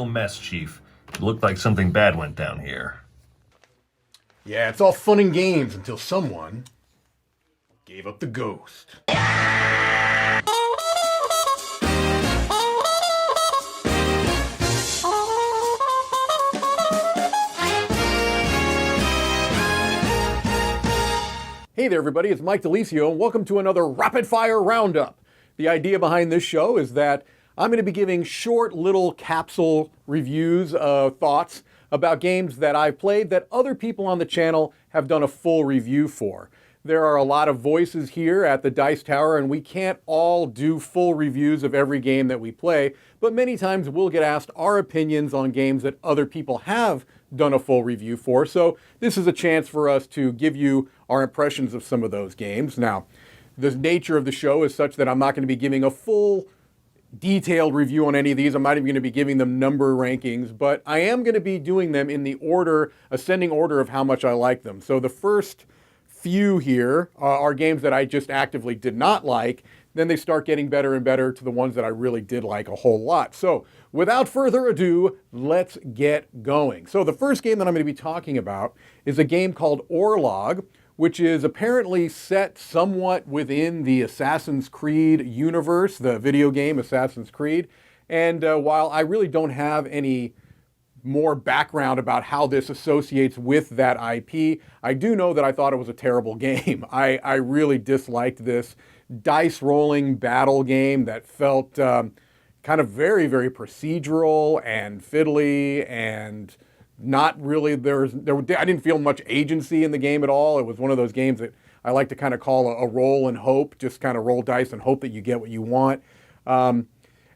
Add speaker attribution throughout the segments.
Speaker 1: mess, Chief. It looked like something bad went down here.
Speaker 2: Yeah, it's all fun and games until someone gave up the ghost. Hey there, everybody. It's Mike DiLisio, and welcome to another Rapid Fire Roundup. The idea behind this show is that I'm going to be giving short little capsule reviews of thoughts about games that I've played that other people on the channel have done a full review for. There are a lot of voices here at the Dice Tower, and we can't all do full reviews of every game that we play, but many times we'll get asked our opinions on games that other people have done a full review for. So this is a chance for us to give you our impressions of some of those games. Now, the nature of the show is such that I'm not going to be giving a full detailed review on any of these. I'm not even going to be giving them number rankings, but I am going to be doing them in the order, ascending order of how much I like them. So the first few here are games that I just actively did not like. Then they start getting better and better to the ones that I really did like a whole lot. So without further ado, let's get going. So the first game that I'm going to be talking about is a game called Orlog, which is apparently set somewhat within the Assassin's Creed universe, the video game Assassin's Creed. And while I really don't have any more background about how this associates with that IP, I do know that I thought it was a terrible game. I really disliked this dice rolling battle game that felt kind of very, very procedural and fiddly and not really, I didn't feel much agency in the game at all. It was one of those games that I like to kind of call a roll and hope, just kind of roll dice and hope that you get what you want.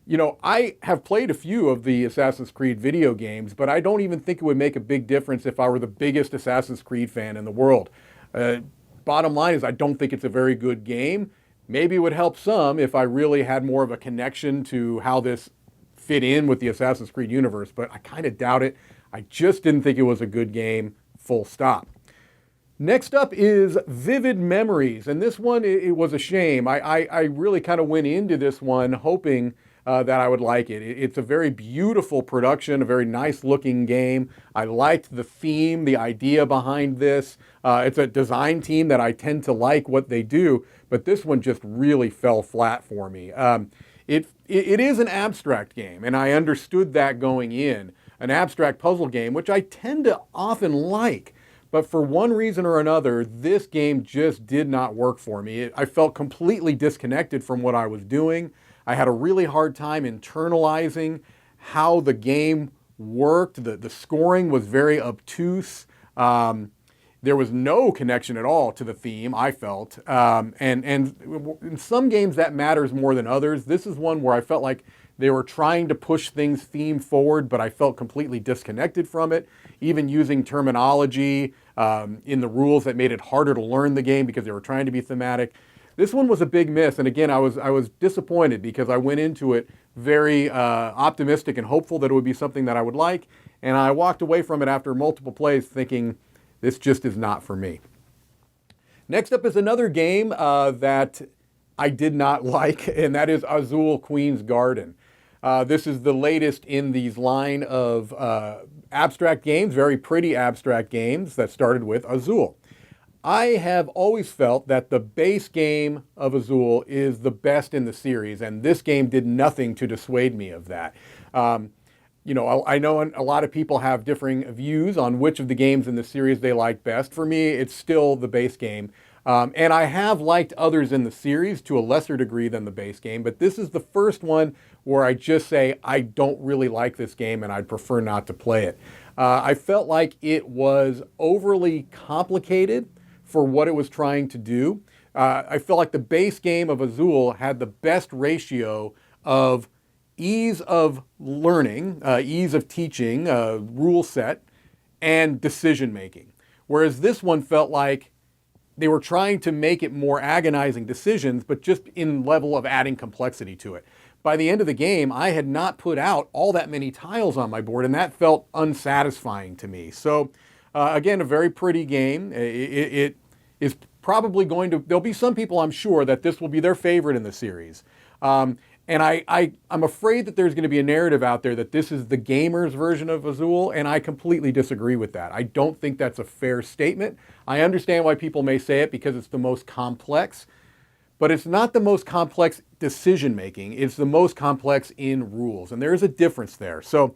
Speaker 2: You know, I have played a few of the Assassin's Creed video games, but I don't even think it would make a big difference if I were the biggest Assassin's Creed fan in the world. Bottom line is I don't think it's a very good game. Maybe it would help some if I really had more of a connection to how this fit in with the Assassin's Creed universe, but I kind of doubt it. I just didn't think it was a good game, full stop. Next up is Vivid Memories, and this one, it was a shame. I really kind of went into this one hoping that I would like it. It's a very beautiful production, a very nice looking game. I liked the theme, the idea behind this. It's a design team that I tend to like what they do, but this one just really fell flat for me. It is an abstract game, and I understood that going in. An abstract puzzle game, which I tend to often like. But for one reason or another, this game just did not work for me. I felt completely disconnected from what I was doing. I had a really hard time internalizing how the game worked. The scoring was very obtuse. There was no connection at all to the theme, I felt. And in some games that matters more than others. This is one where I felt like they were trying to push things theme forward, but I felt completely disconnected from it, even using terminology in the rules that made it harder to learn the game because they were trying to be thematic. This one was a big miss, and again, I was disappointed because I went into it very optimistic and hopeful that it would be something that I would like, and I walked away from it after multiple plays thinking, this just is not for me. Next up is another game that I did not like, and that is Azul Queen's Garden. This is the latest in these line of abstract games, very pretty abstract games that started with Azul. I have always felt that the base game of Azul is the best in the series, and this game did nothing to dissuade me of that. You know, I know a lot of people have differing views on which of the games in the series they like best. For me, it's still the base game. And I have liked others in the series to a lesser degree than the base game, but this is the first one where I just say I don't really like this game and I'd prefer not to play it. I felt like it was overly complicated for what it was trying to do. I felt like the base game of Azul had the best ratio of ease of learning, ease of teaching, rule set, and decision making. Whereas this one felt like they were trying to make it more agonizing decisions, but just in level of adding complexity to it. By the end of the game, I had not put out all that many tiles on my board, and that felt unsatisfying to me. So again, a very pretty game. It is probably going to, there'll be some people, I'm sure, that this will be their favorite in the series. And And I'm afraid that there's going to be a narrative out there that this is the gamer's version of Azul, and I completely disagree with that. I don't think that's a fair statement. I understand why people may say it because it's the most complex, but it's not the most complex decision making. It's the most complex in rules, and there is a difference there. So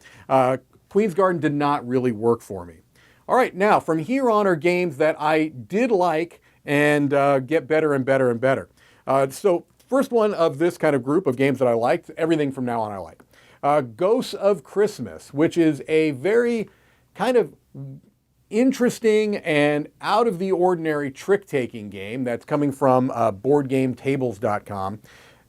Speaker 2: Queen's Garden did not really work for me. All right, now from here on are games that I did like and get better and better and better. So first one of this kind of group of games that I liked, everything from now on I like. Ghosts of Christmas, which is a very kind of interesting and out of the ordinary trick-taking game that's coming from BoardGameTables.com.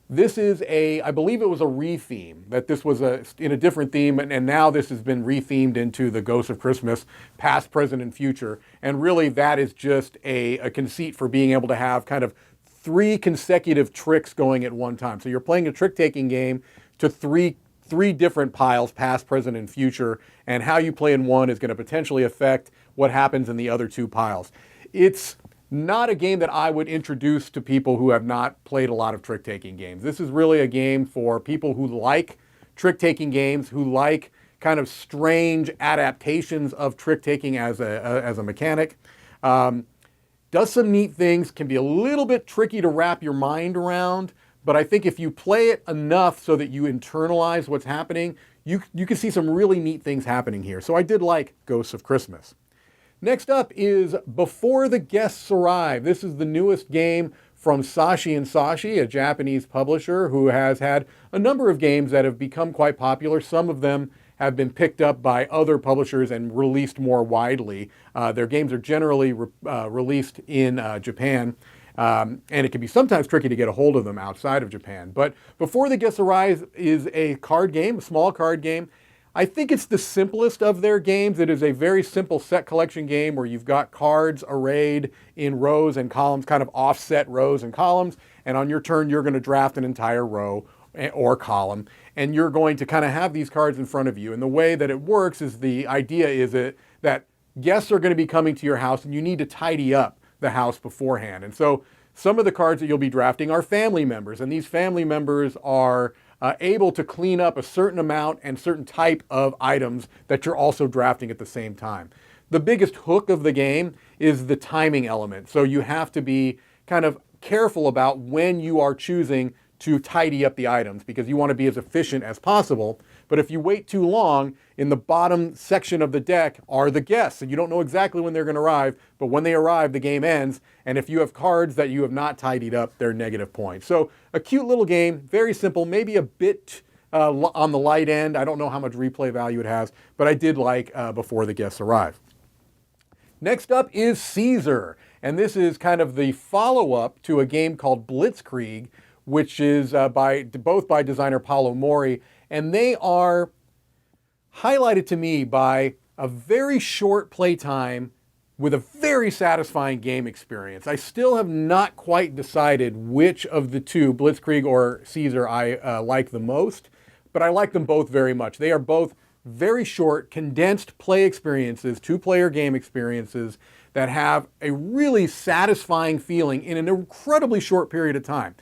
Speaker 2: This is I believe it was a retheme, that this was in a different theme, and now this has been rethemed into the Ghosts of Christmas, past, present, and future. And really that is just a conceit for being able to have kind of 3 consecutive tricks going at one time. So you're playing a trick-taking game to three different piles, past, present, and future, and how you play in one is going to potentially affect what happens in the other 2 piles. It's not a game that I would introduce to people who have not played a lot of trick-taking games. This is really a game for people who like trick-taking games, who like kind of strange adaptations of trick-taking as a mechanic. Does some neat things, can be a little bit tricky to wrap your mind around, but I think if you play it enough so that you internalize what's happening, you can see some really neat things happening here. So I did like Ghosts of Christmas. Next up is Before the Guests Arrive. This is the newest game from Sashi & Sashi, a Japanese publisher who has had a number of games that have become quite popular. Some of them have been picked up by other publishers and released more widely. Their games are generally released in Japan, and it can be sometimes tricky to get a hold of them outside of Japan. But Before the Guests Arrive is a card game, a small card game. I think it's the simplest of their games. It is a very simple set collection game where you've got cards arrayed in rows and columns, kind of offset rows and columns, and on your turn you're going to draft an entire row or column, and you're going to kind of have these cards in front of you. And the way that it works is, the idea is that guests are going to be coming to your house and you need to tidy up the house beforehand. And so some of the cards that you'll be drafting are family members, and these family members are able to clean up a certain amount and certain type of items that you're also drafting at the same time. The biggest hook of the game is the timing element. So you have to be kind of careful about when you are choosing to tidy up the items, because you want to be as efficient as possible. But if you wait too long, in the bottom section of the deck are the guests, and you don't know exactly when they're going to arrive, but when they arrive, the game ends. And if you have cards that you have not tidied up, they're negative points. So a cute little game, very simple, maybe a bit on the light end. I don't know how much replay value it has, but I did like Before the Guests Arrive. Next up is Caesar, and this is kind of the follow-up to a game called Blitzkrieg, which is both by designer Paolo Mori, and they are highlighted to me by a very short playtime with a very satisfying game experience. I still have not quite decided which of the two, Blitzkrieg or Caesar, I like the most, but I like them both very much. They are both very short, condensed play experiences, 2-player game experiences that have a really satisfying feeling in an incredibly short period of time.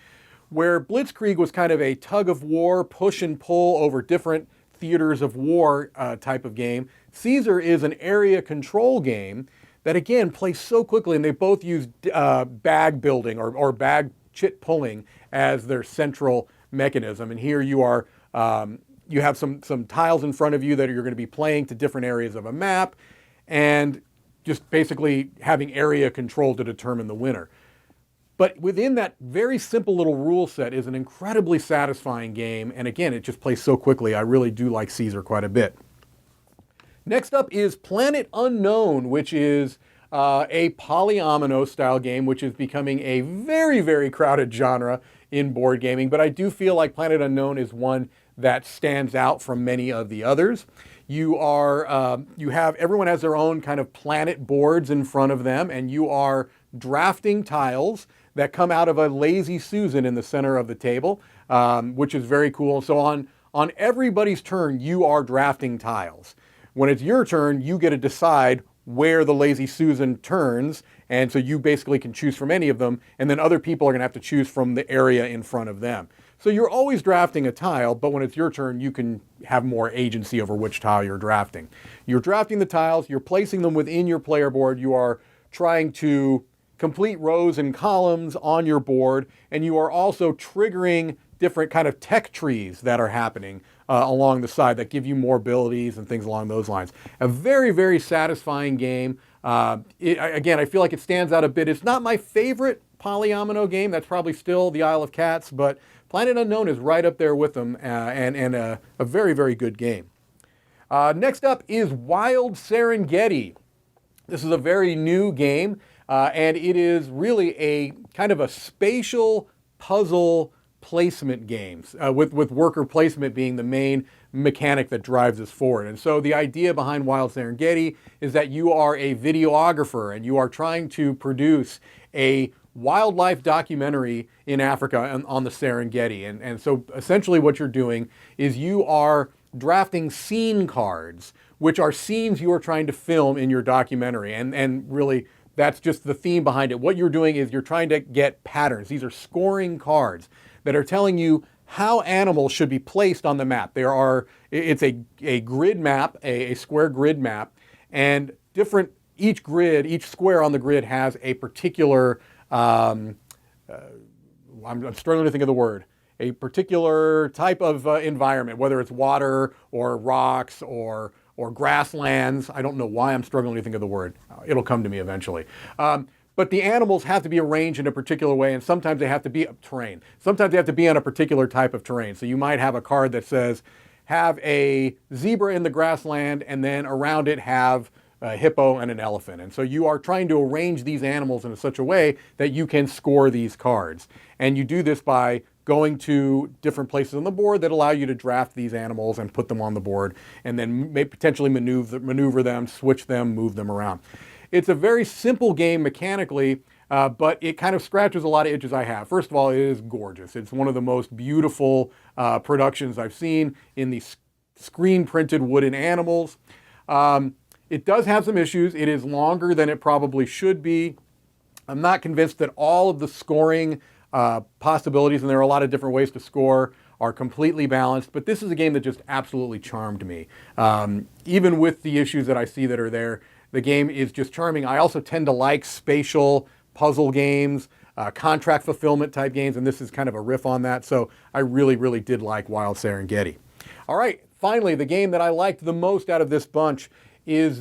Speaker 2: Where Blitzkrieg was kind of a tug-of-war, push and pull over different theaters of war type of game, Caesar is an area control game that, again, plays so quickly, and they both use bag building or bag chit pulling as their central mechanism. And here you are, you have some tiles in front of you that you're going to be playing to different areas of a map, and just basically having area control to determine the winner. But within that very simple little rule set is an incredibly satisfying game. And again, it just plays so quickly. I really do like Caesar quite a bit. Next up is Planet Unknown, which is a polyomino style game, which is becoming a very, very crowded genre in board gaming. But I do feel like Planet Unknown is one that stands out from many of the others. Everyone has their own kind of planet boards in front of them, and you are drafting tiles that come out of a lazy Susan in the center of the table, which is very cool. So on everybody's turn, you are drafting tiles. When it's your turn, you get to decide where the lazy Susan turns, and so you basically can choose from any of them, and then other people are going to have to choose from the area in front of them. So you're always drafting a tile, but when it's your turn, you can have more agency over which tile you're drafting. You're drafting the tiles, you're placing them within your player board, you are trying to complete rows and columns on your board, and you are also triggering different kind of tech trees that are happening along the side that give you more abilities and things along those lines. A very, very satisfying game. Again, I feel like it stands out a bit. It's not my favorite polyomino game. That's probably still the Isle of Cats, but Planet Unknown is right up there with them, and a very, very good game. Next up is Wild Serengeti. This is a very new game, and it is really a kind of a spatial puzzle placement games, with worker placement being the main mechanic that drives us forward. And so the idea behind Wild Serengeti is that you are a videographer and you are trying to produce a wildlife documentary in Africa on the Serengeti. And so essentially what you're doing is you are drafting scene cards, which are scenes you are trying to film in your documentary. And really, that's just the theme behind it. What you're doing is you're trying to get patterns. These are scoring cards that are telling you how animals should be placed on the map. It's a grid map, a square grid map, and each square on the grid has a particular, I'm struggling to think of the word, a particular type of environment, whether it's water or rocks or grasslands. I don't know why I'm struggling to think of the word. It'll come to me eventually. But the animals have to be arranged in a particular way, and sometimes they have to be terrain. Sometimes they have to be on a particular type of terrain. So you might have a card that says, have a zebra in the grassland, and then around it have a hippo and an elephant. And so you are trying to arrange these animals in such a way that you can score these cards. And you do this by going to different places on the board that allow you to draft these animals and put them on the board, and then potentially maneuver them, switch them, move them around. It's a very simple game mechanically, but it kind of scratches a lot of itches I have. First of all, it is gorgeous. It's one of the most beautiful productions I've seen in these screen-printed wooden animals. It does have some issues. It is longer than it probably should be. I'm not convinced that all of the scoring possibilities, and there are a lot of different ways to score, are completely balanced, but this is a game that just absolutely charmed me. Even with the issues that I see that are there, the game is just charming. I also tend to like spatial puzzle games, contract fulfillment type games, and this is kind of a riff on that, so I really, really did like Wild Serengeti. All right, finally, the game that I liked the most out of this bunch is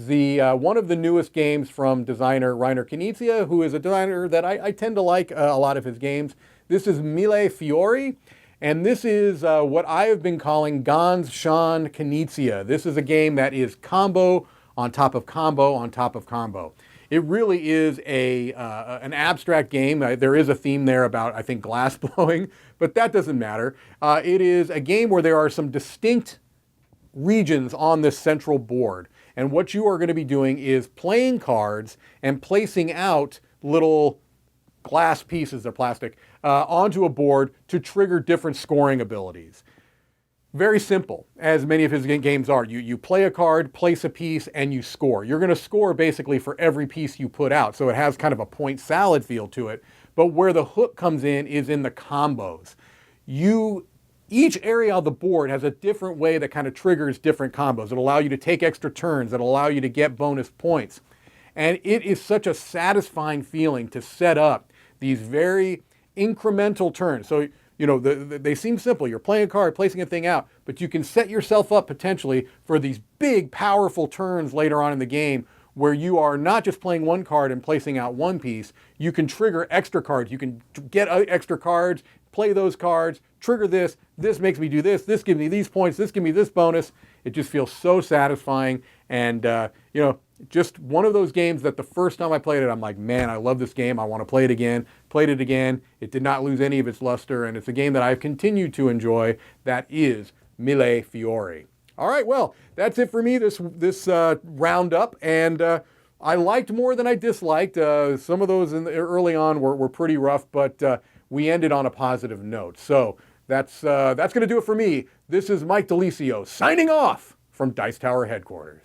Speaker 2: one of the newest games from designer Reiner Knizia, who is a designer that I tend to like a lot of his games. This is Mille Fiori, and this is what I have been calling Ganz Schön Knizia. This is a game that is combo on top of combo on top of combo. It really is an abstract game. There is a theme there about, I think, glass blowing, but that doesn't matter. It is a game where there are some distinct regions on this central board. And what you are going to be doing is playing cards and placing out little glass pieces, they're plastic, onto a board to trigger different scoring abilities. Very simple, as many of his games are. You play a card, place a piece, and you score. You're going to score basically for every piece you put out, so it has kind of a point salad feel to it. But where the hook comes in is in the combos. Each area of the board has a different way that kind of triggers different combos. It'll allow you to take extra turns. It'll allow you to get bonus points. And it is such a satisfying feeling to set up these very incremental turns. So, they seem simple. You're playing a card, placing a thing out, but you can set yourself up potentially for these big, powerful turns later on in the game where you are not just playing one card and placing out one piece. You can trigger extra cards. You can get extra cards, play those cards, trigger this makes me do this gives me these points, this gives me this bonus. It just feels so satisfying, and just one of those games that the first time I played it, I'm like, man, I love this game, I want to play it again. Played it again, it did not lose any of its luster, and it's a game that I've continued to enjoy. That is Mille Fiori. All right, well, that's it for me this roundup, and I liked more than I disliked. Some of those early on were pretty rough, but we ended on a positive note. So that's going to do it for me. This is Mike DiLisio signing off from Dice Tower headquarters.